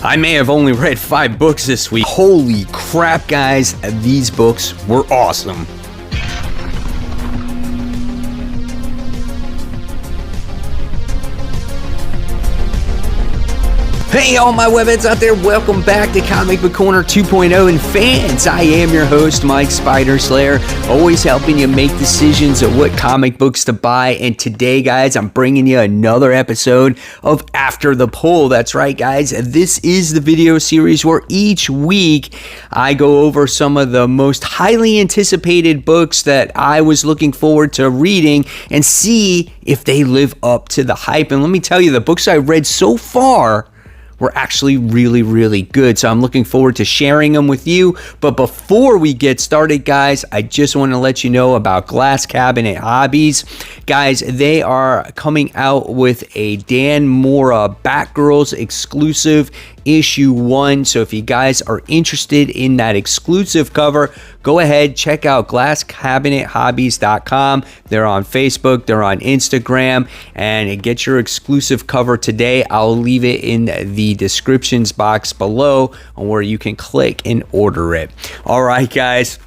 I may have only read 5 books this week. Holy crap, guys, these books were awesome. Hey, all my webheads out there, welcome back to Comic Book Corner 2.0 and fans. I am your host, Mike Spider Slayer, always helping you make decisions of what comic books to buy. And today, guys, I'm bringing you another episode of After the Poll. That's right, guys. This is the video series where each week I go over some of the most highly anticipated books that I was looking forward to reading and see if they live up to the hype. And let me tell you, the books I read so far were actually really good. So I'm looking forward to sharing them with you. But before we get started, guys, I just want to let you know about Glass Cabinet Hobbies. Guys, they are coming out with a Dan Mora Batgirls exclusive issue 1. So if you guys are interested in that exclusive cover, go ahead, check out glasscabinethobbies.com. They're on Facebook, they're on Instagram, and get your exclusive cover today. I'll leave it in the descriptions box below on where you can click and order it. All right, guys.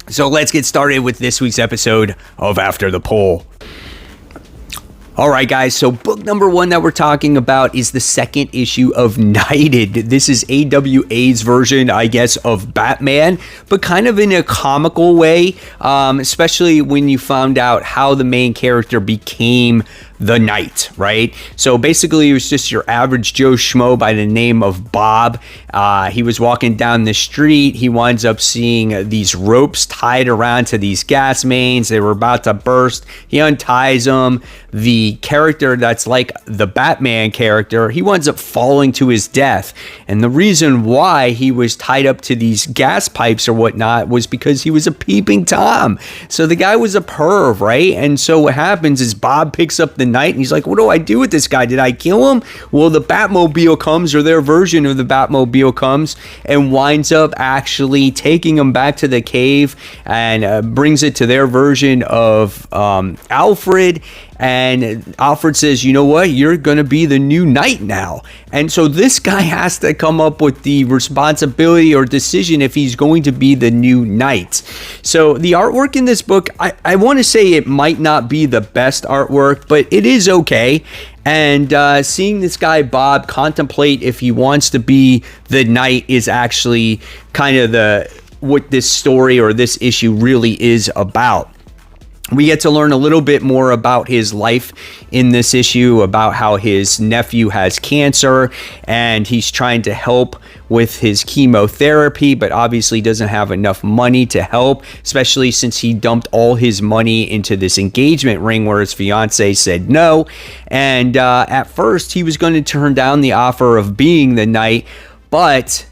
So let's get started with this week's episode of After the Poll. All right, guys, so book number 1 that we're talking about is the second issue of Knighted. This is AWA's version, I guess, of Batman, but kind of in a comical way, especially when you found out how the main character became the Knight, right? So basically, he was just your average Joe Schmo by the name of Bob. He was walking down the street. He winds up seeing these ropes tied around to these gas mains. They were about to burst. He unties them. The character that's like the Batman character, he winds up falling to his death. And the reason why he was tied up to these gas pipes or whatnot was because he was a peeping Tom. So the guy was a perv, right? And so what happens is Bob picks up the Knight and he's like, what do I do with this guy? Did I kill him? Well, the Batmobile comes, or their version of the Batmobile comes, and winds up actually taking him back to the cave and brings it to their version of Alfred. And Alfred says, you know what? You're going to be the new Knight now. And so this guy has to come up with the responsibility or decision if he's going to be the new Knight. So the artwork in this book, I want to say it might not be the best artwork, but it is okay. And seeing this guy, Bob, contemplate if he wants to be the Knight is actually kind of what this story or this issue really is about. We get to learn a little bit more about his life in this issue, about how his nephew has cancer and he's trying to help with his chemotherapy, but obviously doesn't have enough money to help, especially since he dumped all his money into this engagement ring where his fiance said no. And at first he was going to turn down the offer of being the Knight, but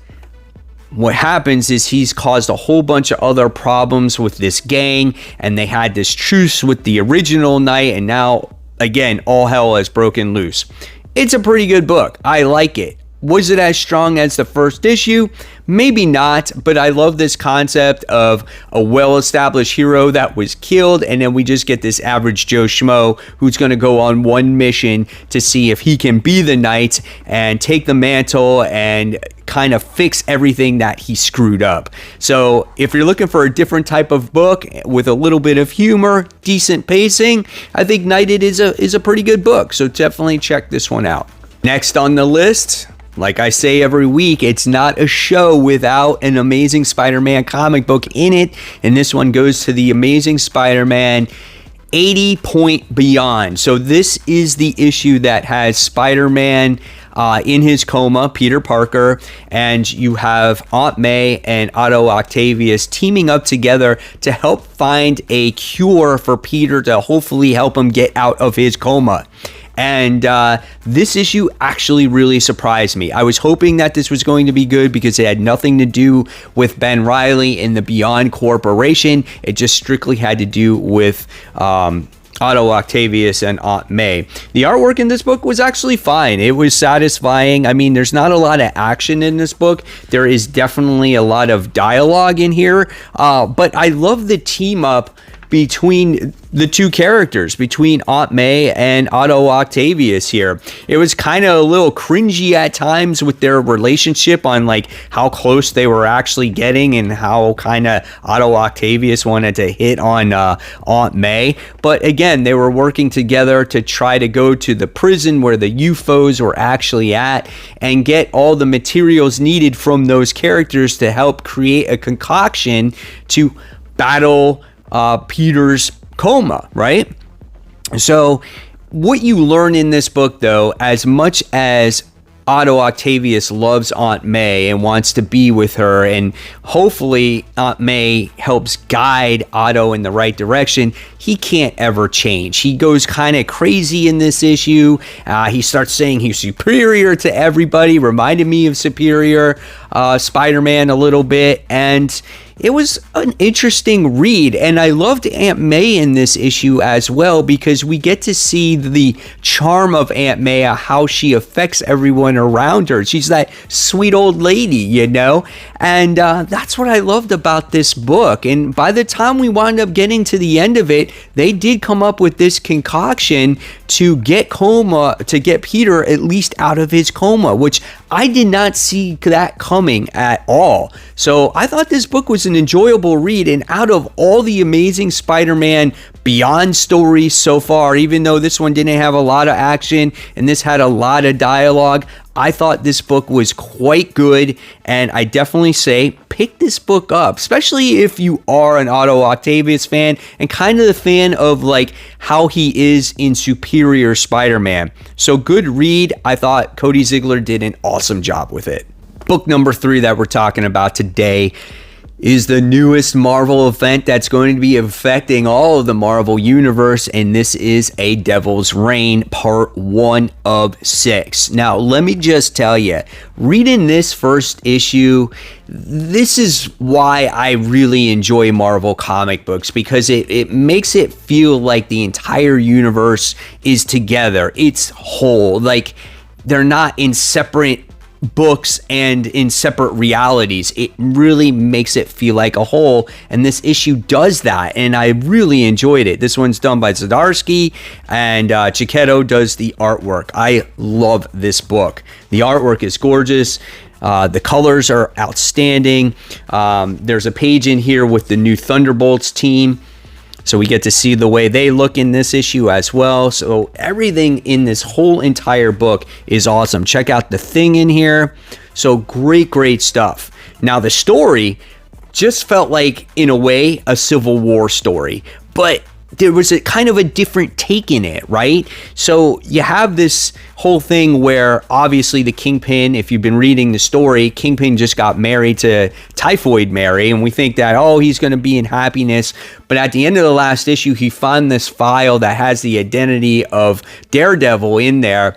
what happens is he's caused a whole bunch of other problems with this gang, and they had this truce with the original Knight, and now, again, all hell has broken loose. It's a pretty good book. I like it. Was it as strong as the first issue? Maybe not, but I love this concept of a well-established hero that was killed, and then we just get this average Joe Schmo who's going to go on one mission to see if he can be the Knight and take the mantle and kind of fix everything that he screwed up. So if you're looking for a different type of book with a little bit of humor, decent pacing, I think Knighted is a pretty good book, so definitely check this one out. Next on the list, like I say every week, it's not a show without an Amazing Spider-Man comic book in it, and this one goes to the Amazing Spider-Man 80 Point Beyond. So this is the issue that has Spider-Man in his coma, Peter Parker, and you have Aunt May and Otto Octavius teaming up together to help find a cure for Peter to hopefully help him get out of his coma. And this issue actually really surprised me. I was hoping that this was going to be good because it had nothing to do with Ben Reilly and the Beyond Corporation. It just strictly had to do with Otto Octavius and Aunt May. The artwork in this book was actually fine. It was satisfying. I mean, there's not a lot of action in this book. There is definitely a lot of dialogue in here. But I love the team up between the two characters, between Aunt May and Otto Octavius here. It was kind of a little cringy at times with their relationship on like how close they were actually getting and how kind of Otto Octavius wanted to hit on Aunt May. But again, they were working together to try to go to the prison where the UFOs were actually at and get all the materials needed from those characters to help create a concoction to battle Peter's coma, right? So what you learn in this book, though, as much as Otto Octavius loves Aunt May and wants to be with her, and hopefully Aunt May helps guide Otto in the right direction, he can't ever change. He goes kind of crazy in this issue. He starts saying he's superior to everybody, reminded me of Superior Spider-Man a little bit, and it was an interesting read, and I loved Aunt May in this issue as well because we get to see the charm of Aunt May, how she affects everyone around her. She's that sweet old lady, you know, and that's what I loved about this book. And by the time we wound up getting to the end of it, they did come up with this concoction to get Peter at least out of his coma, which I did not see that coming at all. So I thought this book was an enjoyable read, and out of all the Amazing Spider-Man Beyond stories so far, even though this one didn't have a lot of action and this had a lot of dialogue, I thought this book was quite good, and I definitely say pick this book up, especially if you are an Otto Octavius fan and kind of the fan of like how he is in Superior Spider-Man. So good read. I thought Cody Ziegler did an awesome job with it. Book number 3 that we're talking about today is the newest Marvel event that's going to be affecting all of the Marvel Universe, and this is A Devil's Reign, part 1 of 6. Now, let me just tell you, reading this first issue, this is why I really enjoy Marvel comic books, because it makes it feel like the entire universe is together. It's whole. Like, they're not in separate books and in separate realities. It really makes it feel like a whole, and this issue does that, and I really enjoyed it. This one's done by Zdarsky, and Chiquetto does the artwork. I love this book. The artwork is gorgeous. The colors are outstanding. There's a page in here with the new Thunderbolts team, so we get to see the way they look in this issue as well. So everything in this whole entire book is awesome. Check out the Thing in here. So great stuff. Now the story just felt like, in a way, a Civil War story, but there was a kind of a different take in it, right? So you have this whole thing where obviously the Kingpin, if you've been reading the story, Kingpin just got married to Typhoid Mary, and we think that, oh, he's going to be in happiness. But at the end of the last issue, he found this file that has the identity of Daredevil in there.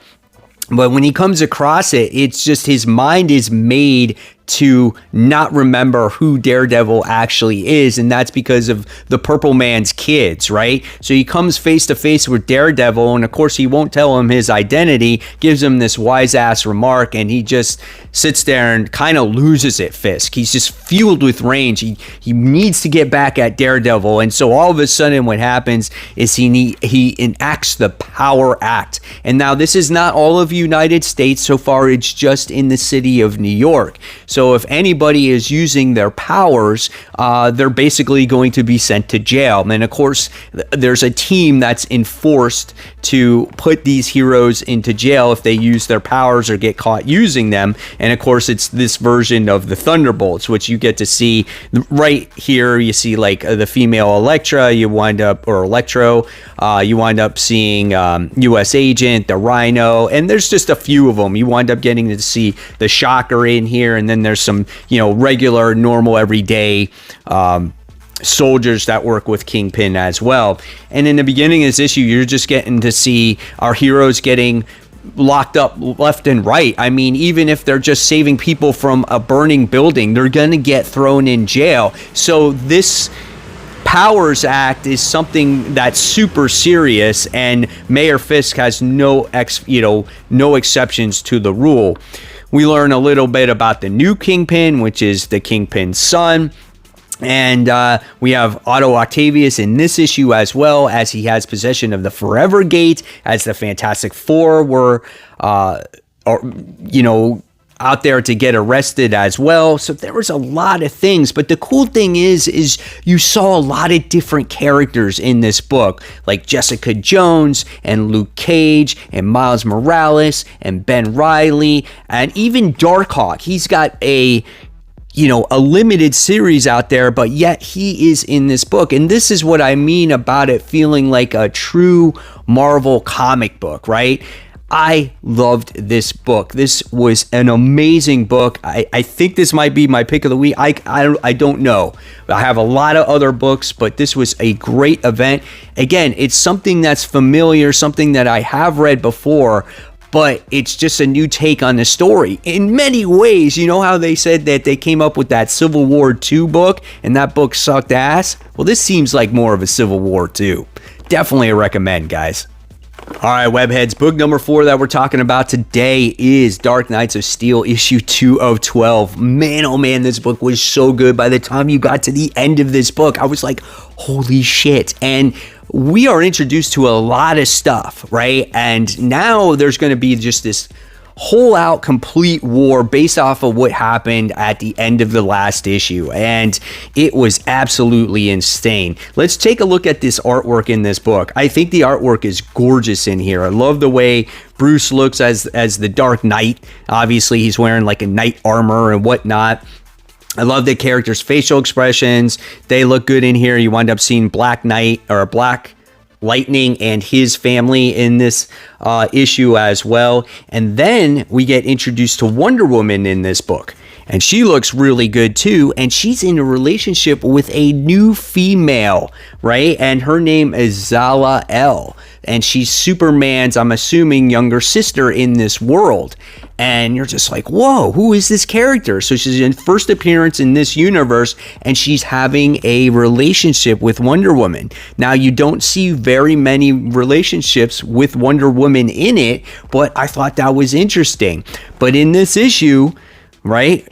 But when he comes across it, it's just his mind is made to not remember who Daredevil actually is, and that's because of the Purple Man's kids, right? So he comes face to face with Daredevil, and of course he won't tell him his identity, gives him this wise ass remark, and he just sits there and kind of loses it. Fisk, he's just fueled with rage. He needs to get back at Daredevil, and so all of a sudden what happens is he enacts the Power Act. And now this is not all of United States so far, it's just in the city of New York. So if anybody is using their powers, they're basically going to be sent to jail. And of course, there's a team that's enforced to put these heroes into jail if they use their powers or get caught using them. And of course, it's this version of the Thunderbolts, which you get to see right here. You see like the female Elektra, you wind up seeing US Agent, the Rhino, and there's just a few of them. You wind up getting to see the Shocker in here, and then there's some, regular, normal, everyday soldiers that work with Kingpin as well. And in the beginning of this issue, you're just getting to see our heroes getting locked up left and right. I mean, even if they're just saving people from a burning building, they're going to get thrown in jail. So this Powers Act is something that's super serious, and Mayor Fisk has no exceptions to the rule. We learn a little bit about the new Kingpin, which is the Kingpin's son. And we have Otto Octavius in this issue as well, as he has possession of the Forever Gate, as the Fantastic Four were, out there to get arrested as well. So there was a lot of things. But the cool thing is you saw a lot of different characters in this book, like Jessica Jones and Luke Cage and Miles Morales and Ben Reilly and even Darkhawk. He's got a limited series out there, but yet he is in this book. And this is what I mean about it feeling like a true Marvel comic book, right? I loved this book. This was an amazing book. I think this might be my pick of the week. I don't know. I have a lot of other books, but this was a great event. Again, it's something that's familiar, something that I have read before, but it's just a new take on the story. In many ways, you know how they said that they came up with that Civil War II book, and that book sucked ass? Well, this seems like more of a Civil War II. Definitely a recommend, guys. All right, webheads, book number 4 that we're talking about today is Dark Knights of Steel, issue 2 of 12. Man, oh man, this book was so good. By the time you got to the end of this book, I was like, holy shit. And we are introduced to a lot of stuff, right? And now there's going to be just this whole out complete war based off of what happened at the end of the last issue, and it was absolutely insane. Let's take a look at this artwork in this book. I think the artwork is gorgeous in here. I love the way Bruce looks as the Dark Knight. Obviously he's wearing like a knight armor and whatnot. I love the characters' facial expressions. They look good in here. You wind up seeing Black Knight or Black Lightning and his family in this issue as well. And then we get introduced to Wonder Woman in this book. And she looks really good too. And she's in a relationship with a new female, right? And her name is Zala-El. And she's Superman's, I'm assuming, younger sister in this world. And you're just like, whoa, who is this character? So she's in first appearance in this universe, and she's having a relationship with Wonder Woman. Now, you don't see very many relationships with Wonder Woman in it, but I thought that was interesting. But in this issue, right,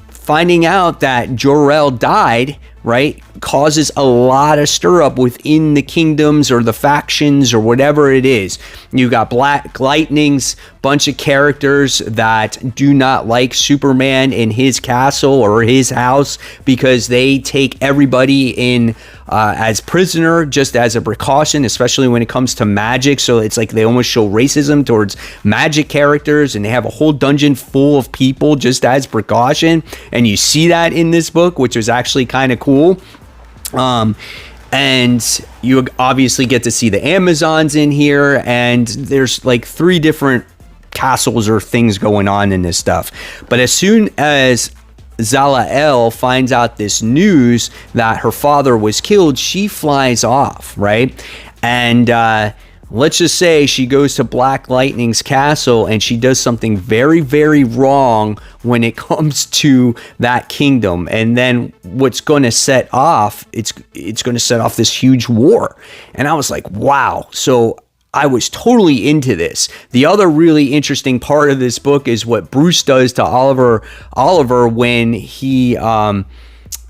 finding out that Jor-El died, right, causes a lot of stir up within the kingdoms or the factions or whatever it is. You got Black Lightning's bunch of characters that do not like Superman in his castle or his house because they take everybody in as prisoner just as a precaution, especially when it comes to magic. So it's like they almost show racism towards magic characters, and they have a whole dungeon full of people just as precaution. And you see that in this book, which was actually kind of cool. And you obviously get to see the Amazons in here, and there's like 3 different castles or things going on in this stuff. But as soon as Zala-El finds out this news that her father was killed, she flies off, right? And let's just say she goes to Black Lightning's castle and she does something very, very wrong when it comes to that kingdom. And then what's going to set off, it's going to set off this huge war. And I was like, wow. So I was totally into this. The other really interesting part of this book is what Bruce does to Oliver when he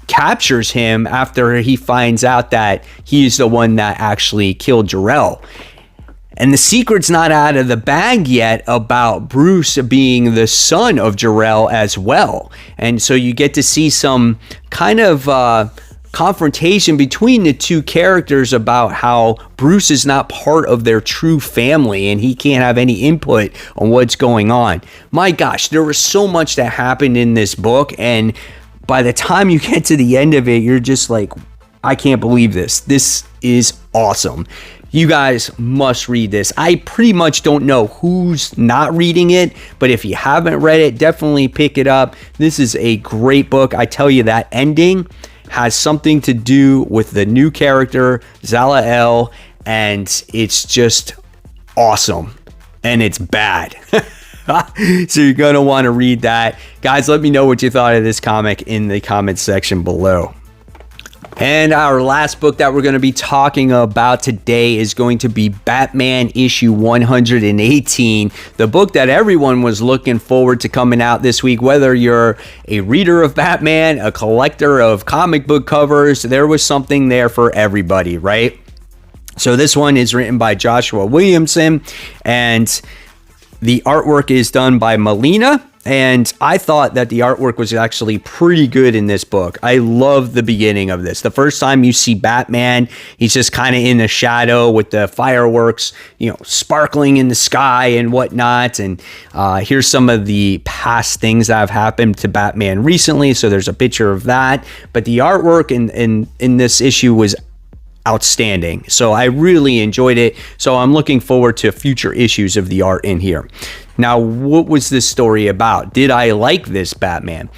captures him after he finds out that he's the one that actually killed Jor-El. And the secret's not out of the bag yet about Bruce being the son of Jor-El as well. And so you get to see some kind of confrontation between the two characters about how Bruce is not part of their true family and he can't have any input on what's going on. My gosh, there was so much that happened in this book, and by the time you get to the end of it, you're just like, I can't believe this. This is awesome. You guys must read this. I pretty much don't know who's not reading it, but if you haven't read it, definitely pick it up. This is a great book. I tell you, that ending has something to do with the new character, Zala-El, and it's just awesome. And it's bad. So you're going to want to read that. Guys, let me know what you thought of this comic in the comments section below. And our last book that we're going to be talking about today is going to be Batman issue 118, the book that everyone was looking forward to coming out this week. Whether you're a reader of Batman, a collector of comic book covers, there was something there for everybody, right? So this one is written by Joshua Williamson, and the artwork is done by Melina. And I thought that the artwork was actually pretty good in this book. I love the beginning of this. The first time you see Batman, he's just kind of in the shadow with the fireworks, sparkling in the sky and whatnot. And here's some of the past things that have happened to Batman recently. So there's a picture of that. But the artwork in this issue was outstanding. So I really enjoyed it. So I'm looking forward to future issues of the art in here. Now, what was this story about? Did I like this Batman?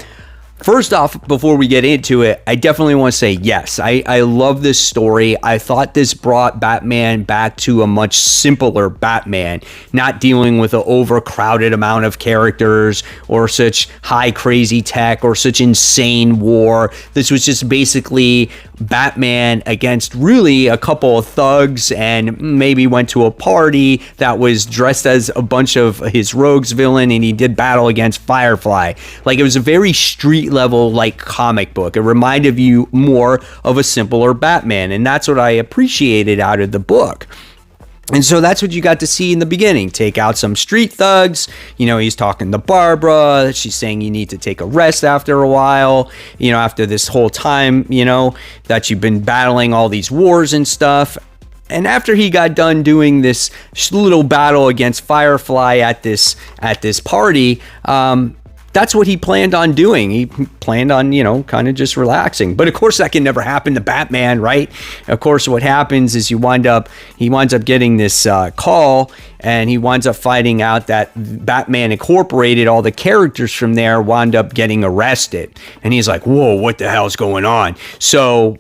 First off, before we get into it, I definitely want to say yes. I love this story. I thought this brought Batman back to a much simpler Batman, not dealing with an overcrowded amount of characters or such high crazy tech or such insane war. This was just basically Batman against really a couple of thugs, and maybe went to a party that was dressed as a bunch of his rogues villain, and he did battle against Firefly. Like, it was a very street level like comic book. It reminded you more of a simpler Batman, and that's what I appreciated out of the book. And so that's what you got to see in the beginning. Take out some street thugs. He's talking to Barbara. She's saying you need to take a rest after a while, after this whole time, that you've been battling all these wars and stuff. And after he got done doing this little battle against Firefly at this party, that's what he planned on doing. He planned on, kind of just relaxing. But of course, that can never happen to Batman, right? Of course, what happens is he winds up getting this call, and he winds up finding out that Batman Incorporated, all the characters from there, wound up getting arrested. And he's like, whoa, what the hell's going on? So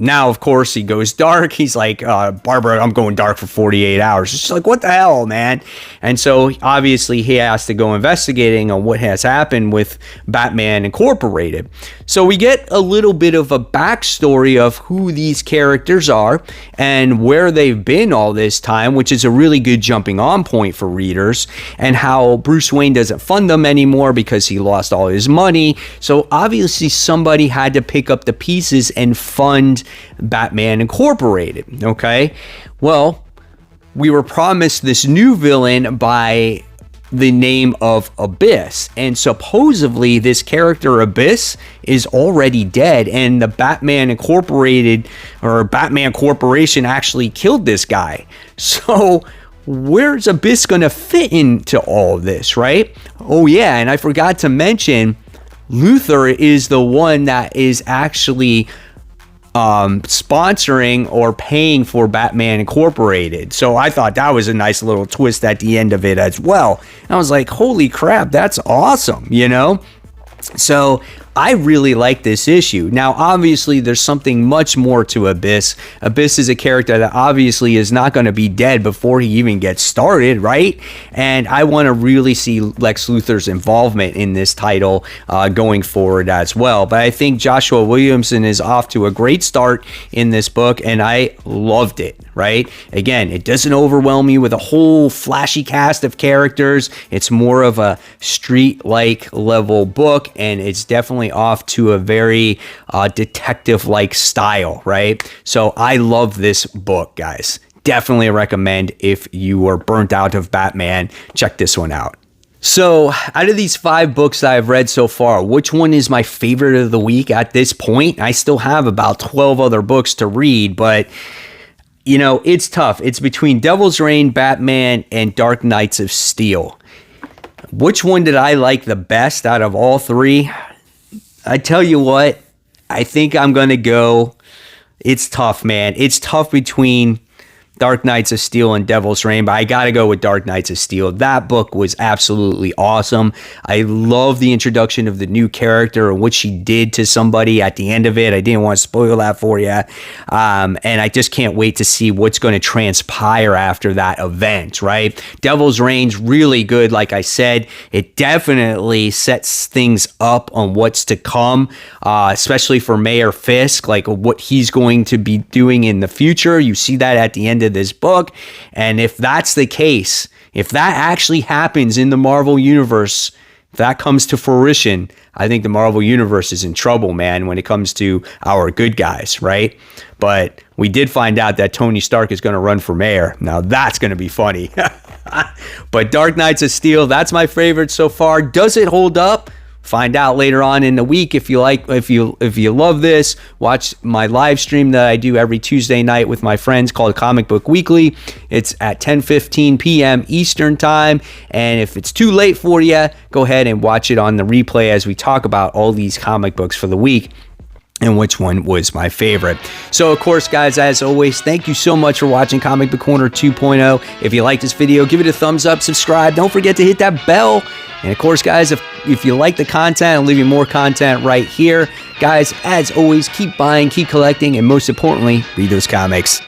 now, of course, he goes dark. He's like, Barbara, I'm going dark for 48 hours. She's like, what the hell, man? And so, obviously, he has to go investigating on what has happened with Batman Incorporated. So we get a little bit of a backstory of who these characters are and where they've been all this time, which is a really good jumping on point for readers, and how Bruce Wayne doesn't fund them anymore because he lost all his money. So, obviously, somebody had to pick up the pieces and fund Batman Incorporated. Okay, well, we were promised this new villain by the name of Abyss, and supposedly this character Abyss is already dead, and the Batman Incorporated or Batman Corporation actually killed this guy. So where's Abyss gonna fit into all of this, right? Oh yeah, and I forgot to mention, Luthor is the one that is actually sponsoring or paying for Batman Incorporated. So I thought that was a nice little twist at the end of it as well. And I was like, holy crap, that's awesome, So I really like this issue. Now, obviously, there's something much more to Abyss. Abyss is a character that obviously is not going to be dead before he even gets started, right? And I want to really see Lex Luthor's involvement in this title going forward as well. But I think Joshua Williamson is off to a great start in this book, and I loved it, right? Again, it doesn't overwhelm you with a whole flashy cast of characters. It's more of a street-like level book, and it's definitely off to a very detective-like style, right? So I love this book, guys. Definitely recommend if you are burnt out of Batman, check this one out. So out of these 5 books that I've read so far, which one is my favorite of the week at this point? I still have about 12 other books to read, but it's tough. It's between Devil's Reign, Batman, and Dark Knights of Steel. Which one did I like the best out of all 3? I tell you what, I think I'm going to go, it's tough, man. It's tough between Dark Knights of Steel and Devil's Reign, but I gotta go with Dark Knights of Steel. That book was absolutely awesome. I love the introduction of the new character and what she did to somebody at the end of it. I didn't want to spoil that for you. And I just can't wait to see what's going to transpire after that event, right? Devil's Reign's really good. Like I said, it definitely sets things up on what's to come, especially for Mayor Fisk, like what he's going to be doing in the future. You see that at the end of this book. And if that's the case, if that actually happens in the Marvel Universe, if that comes to fruition, I think the Marvel Universe is in trouble, man, when it comes to our good guys, right? But we did find out that Tony Stark is going to run for mayor. Now that's going to be funny. But Dark Knights of Steel, that's my favorite so far. Does it hold up? Find out later on in the week. If you love this, watch my live stream that I do every Tuesday night with my friends called Comic Book Weekly. It's at 10:15 p.m. Eastern time. And if it's too late for you, go ahead and watch it on the replay as we talk about all these comic books for the week and which one was my favorite. So, of course, guys, as always, thank you so much for watching Comic Book Corner 2.0. If you like this video, give it a thumbs up, subscribe. Don't forget to hit that bell. And, of course, guys, if you like the content, I'll leave you more content right here. Guys, as always, keep buying, keep collecting, and most importantly, read those comics.